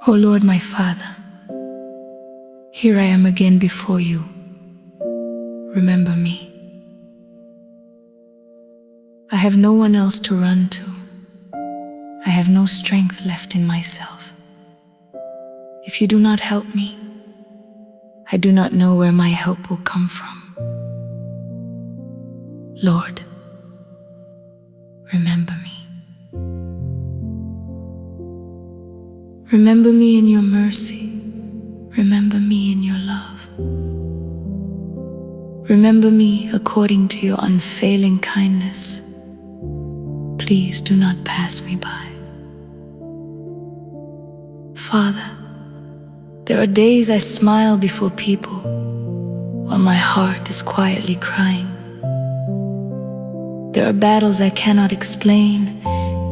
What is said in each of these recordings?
O Lord my Father, here I am again before you. Remember me. I have no one else to run to. I have no strength left in myself. If you do not help me, I do not know where my help will come from. Lord, remember me. Remember me in your mercy. Remember me in your love. Remember me according to your unfailing kindness. Please do not pass me by. Father, there are days I smile before people while my heart is quietly crying. There are battles I cannot explain,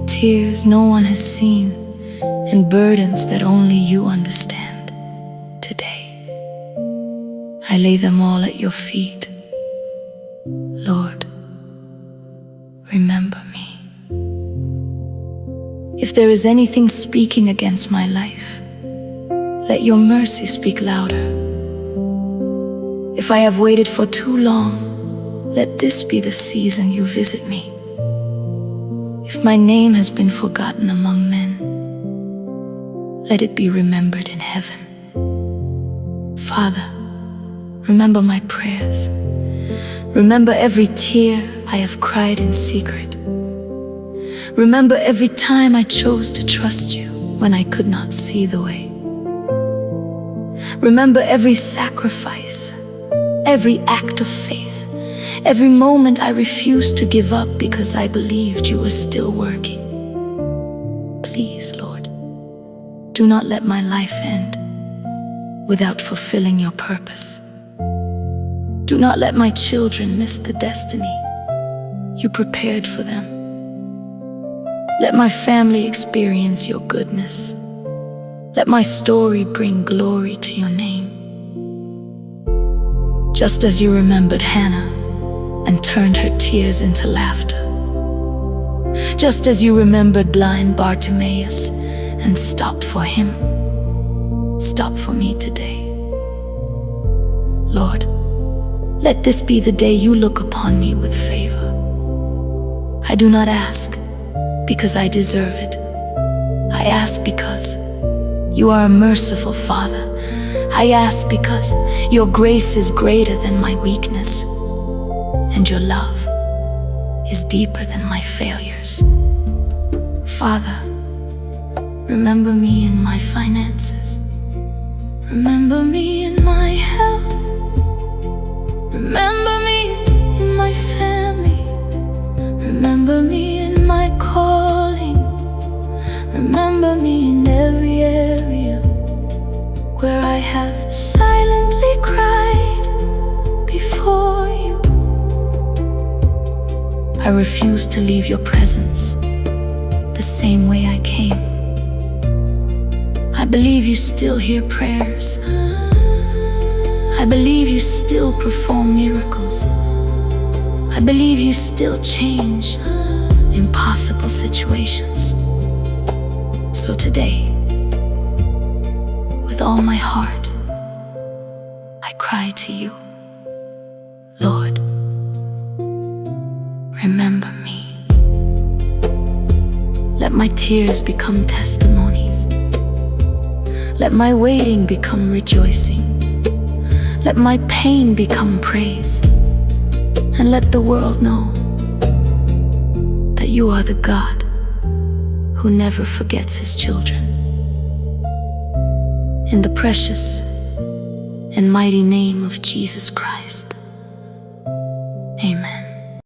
tears no one has seen, and burdens that only you understand. Today, I lay them all at your feet. Lord, remember me. If there is anything speaking against my life, let your mercy speak louder. If I have waited for too long, let this be the season you visit me. If my name has been forgotten among men, let it be remembered in heaven. Father, remember my prayers. Remember every tear I have cried in secret. Remember every time I chose to trust you when I could not see the way. Remember every sacrifice, every act of faith, every moment I refused to give up because I believed you were still working. Please, Lord, do not let my life end without fulfilling your purpose. Do not let my children miss the destiny you prepared for them. Let my family experience your goodness. Let my story bring glory to your name. Just as you remembered Hannah and turned her tears into laughter. Just as you remembered blind Bartimaeus and stopped for him, stop for me today. Lord, let this be the day you look upon me with favor. I do not ask because I deserve it. I ask because you are a merciful Father. I ask because your grace is greater than my weakness, and your love is deeper than my failures. Father, remember me in my finances. Remember me in my health. Remember me in my family. Remember me in my calling. Remember me in every area where I have silently cried before you. I refuse to leave your presence the same way I came. I believe you still hear prayers. I believe you still perform miracles. I believe you still change impossible situations. So today, with all my heart, I cry to you, Lord, remember me. Let my tears become testimonies. Let my waiting become rejoicing. Let my pain become praise. And let the world know that you are the God who never forgets his children. In the precious and mighty name of Jesus Christ. Amen.